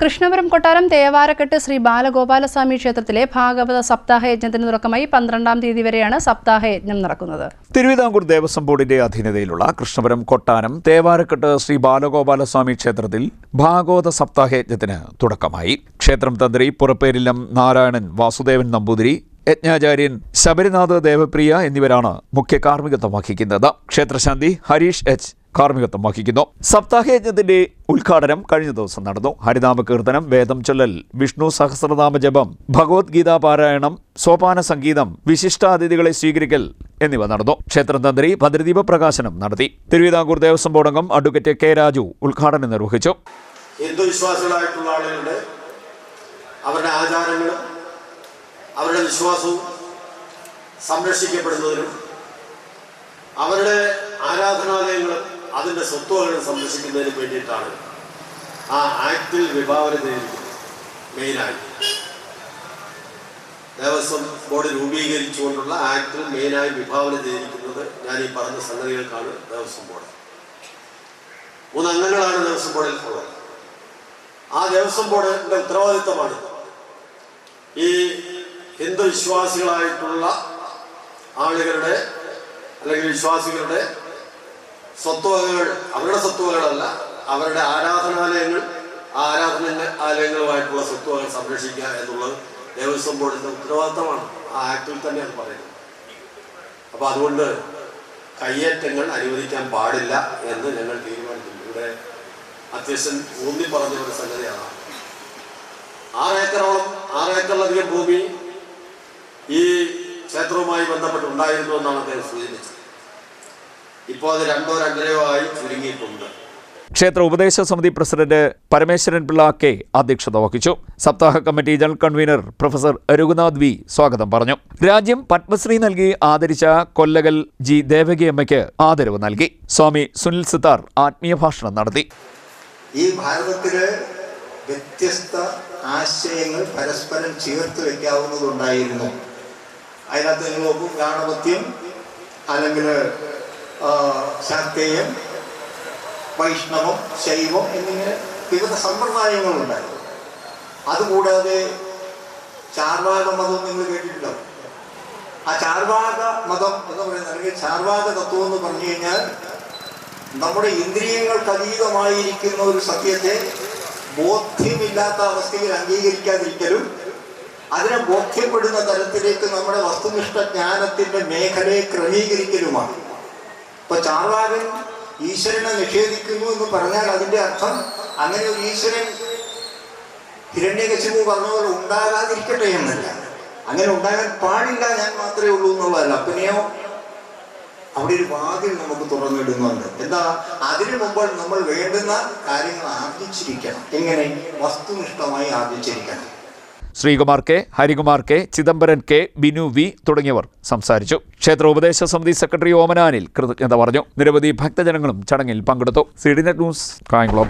കൃഷ്ണപുരം കൊട്ടാരം തേവാരക്കെട്ട് ശ്രീ ബാലഗോപാലസ്വാമി ക്ഷേത്രത്തിലെ ഭാഗവത സപ്താഹയജ്ഞത്തിന് തുടക്കമായി 12-ാം തീയതി വരെയാണ് സപ്താഹയജ്ഞം നടക്കുന്നത്. തിരുവിതാംകൂർ ദേവസ്വം ബോർഡിന്റെ അധീനതയിലുള്ള കൃഷ്ണപുരം കൊട്ടാരം തേവാരക്കെട്ട് ശ്രീ ബാലഗോപാലസ്വാമി ക്ഷേത്രത്തിൽ ഭാഗവത സപ്താഹയജ്ഞത്തിന് തുടക്കമായി. ക്ഷേത്രം തന്ത്രി പുറപ്പേരിലം നാരായണൻ വാസുദേവൻ നമ്പൂതിരി, യജ്ഞാചാര്യൻ ശബരിനാഥ് ദേവപ്രിയ എന്നിവരാണ് മുഖ്യ കാർമ്മികത്വം വഹിക്കുന്നത്. ക്ഷേത്രശാന്തി ഹരീഷ് എച്ച് കാർമ്മികത്വം വഹിക്കുന്നു. സപ്താഹയജ്ഞത്തിന്റെ ഉദ്ഘാടനം കഴിഞ്ഞ ദിവസം നടന്നു. ഹരിനാമ കീർത്തനം, വേദം ചൊല്ലൽ, വിഷ്ണു സഹസ്രനാമ ജപം, ഭഗവത്ഗീതാ പാരായണം, സോപാന സംഗീതം, വിശിഷ്ടാതിഥികളെ സ്വീകരിക്കൽ എന്നിവ നടന്നു. ക്ഷേത്രം തന്ത്രി ഭദ്രദീപ പ്രകാശനം നടത്തി. തിരുവിതാംകൂർ ദേവസ്വം ബോർഡ് അംഗം അഡ്വക്കേറ്റ് കെ രാജു ഉദ്ഘാടനം നിർവഹിച്ചു. ഹിന്ദു വിശ്വാസികളായിട്ടുള്ള ആളുകളുടെ അവരുടെ ആചാരങ്ങളും അവരുടെ വിശ്വാസവും സംരക്ഷിക്കപ്പെടുന്നതിനും അവരുടെ ആരാധനാലയങ്ങളും അതിൻ്റെ സ്വത്തുവകളും സംരക്ഷിക്കുന്നതിനും വേണ്ടിയിട്ടാണ് ആ ആക്ടിൽ വിഭാവന ചെയ്തിരിക്കുന്നത്. മെയിനായി ദേവസ്വം ബോർഡ് രൂപീകരിച്ചുകൊണ്ടുള്ള ആക്ടിൽ മെയിനായി വിഭാവന ചെയ്തിരിക്കുന്നത് ഞാൻ ഈ പറഞ്ഞ സംഗതികൾക്കാണ് ദേവസ്വം ബോർഡ്. 3 അംഗങ്ങളാണ് ദേവസ്വം ബോർഡിൽ ഉള്ളത്. ആ ദേവസ്വം ബോർഡിൻ്റെ ഉത്തരവാദിത്തമാണ് ഈ ഹിന്ദു വിശ്വാസികളായിട്ടുള്ള ആളുകളുടെ അല്ലെങ്കിൽ വിശ്വാസികളുടെ സ്വത്തുവകകൾ, അവരുടെ സ്വത്തുവകളല്ല, അവരുടെ ആരാധനാലയങ്ങൾ, ആ ആരാധനാലയങ്ങളുമായിട്ടുള്ള സ്വത്തുവകൾ സംരക്ഷിക്കുക എന്നുള്ളത് ദേവസ്വം ബോർഡിൻ്റെ ഉത്തരവാദിത്തമാണ്. ആ ആക്ടിൽ തന്നെ അത് പറയുന്നത്. അപ്പോൾ അതുകൊണ്ട് കയ്യേറ്റങ്ങൾ അനുവദിക്കാൻ പാടില്ല എന്ന് ഞങ്ങൾ തീരുമാനിക്കുന്നു. ഇവിടെ അധ്യക്ഷൻ ഊന്നി പറഞ്ഞ ഒരു സംഗതിയാണ്. 6 ഏക്കറിലധികം ഭൂമി ഈ ക്ഷേത്രവുമായി ബന്ധപ്പെട്ടുണ്ടായിരുന്നു എന്നാണ് അദ്ദേഹം സൂചിപ്പിച്ചത്. ഇപ്പോൾ അത് 2-2.5 ആയി ചുരുങ്ങിയിട്ടുണ്ട്. ക്ഷേത്ര ഉപദേശ സമിതി പ്രസിഡന്റ് പരമേശ്വരൻ പിള്ള കെ അധ്യക്ഷത വഹിച്ചു. സപ്താഹ committee general convener professor Raghunath V സ്വാഗതം പറഞ്ഞു. രാജ്യം പത്മശ്രീ നൽകി ആദരിച്ച കൊല്ലകൽ ജി ദേവകിയമ്മയ്ക്ക് ആദരവ് നൽകി. സ്വാമി സുനിൽ സിത്താർ ആത്മീയ ഭാഷണം നടത്തി. ഈ ഭാരതത്തില് വ്യത്യസ്ത ആശയങ്ങൾ പരസ്പരം ചേർത്ത് വെക്കാവുന്നതുണ്ടായിരുന്നു. അതിനകത്ത് നിങ്ങൾ നോക്കും, ഗാണപത്യം അല്ലെങ്കിൽ ശാക്തേയം, വൈഷ്ണവം, ശൈവം എന്നിങ്ങനെ വിവിധ സമ്പ്രദായങ്ങളുണ്ടായിരുന്നു. അതുകൂടാതെ ചാർവാക മതം നിങ്ങൾ കേട്ടിട്ടുണ്ടാവും. ആ ചാർവാക മതം എന്ന് പറയുന്നത്, അല്ലെങ്കിൽ ചാർവാക തത്വം എന്ന് പറഞ്ഞു കഴിഞ്ഞാൽ നമ്മുടെ ഇന്ദ്രിയങ്ങൾക്ക് അതീതമായിരിക്കുന്ന ഒരു സത്യത്തെ ബോധ്യമില്ലാത്ത അവസ്ഥയിൽ അംഗീകരിക്കാതിരിക്കലും അതിനെ ബോധ്യപ്പെടുന്ന തരത്തിലേക്ക് നമ്മുടെ വസ്തുനിഷ്ഠ ജ്ഞാനത്തിന്റെ മേഖലയെ ക്രമീകരിക്കലുമാണ്. ഇപ്പൊ ചാർവാകൻ ഈശ്വരനെ നിഷേധിക്കുന്നു എന്ന് പറഞ്ഞാൽ അതിന്റെ അർത്ഥം അങ്ങനെ ഒരു ഈശ്വരൻ ഹിരണ്യകശിപു പറഞ്ഞ പോലെ ഉണ്ടാകാതിരിക്കട്ടെ എന്നല്ല. അങ്ങനെ ഉണ്ടാകാൻ പാടില്ല, ഞാൻ മാത്രമേ ഉള്ളൂ എന്നുള്ളതല്ല. പിന്നെയോ അവിടെ ഒരു വാതിൽ നമുക്ക് തുറന്നിടുന്നുണ്ട്. എന്താ? അതിനു മുമ്പ് നമ്മൾ വേണ്ടുന്ന കാര്യങ്ങൾ ആർജിച്ചിരിക്കണം. എങ്ങനെ? വസ്തുനിഷ്ഠമായി ആർജിച്ചിരിക്കണം. Sreekumar K, Harikumar K, Chidambaran K, Binu V തുടങ്ങിയവർ സംസാരിച്ചു. ക്ഷേത്ര ഉപദേശ സമിതി സെക്രട്ടറി ഓമനാനിൽ കൃതജ്ഞത പറഞ്ഞു. നിരവധി ഭക്തജനങ്ങളും ചടങ്ങിൽ പങ്കെടുത്തു. CDNet news, Kayamkulam.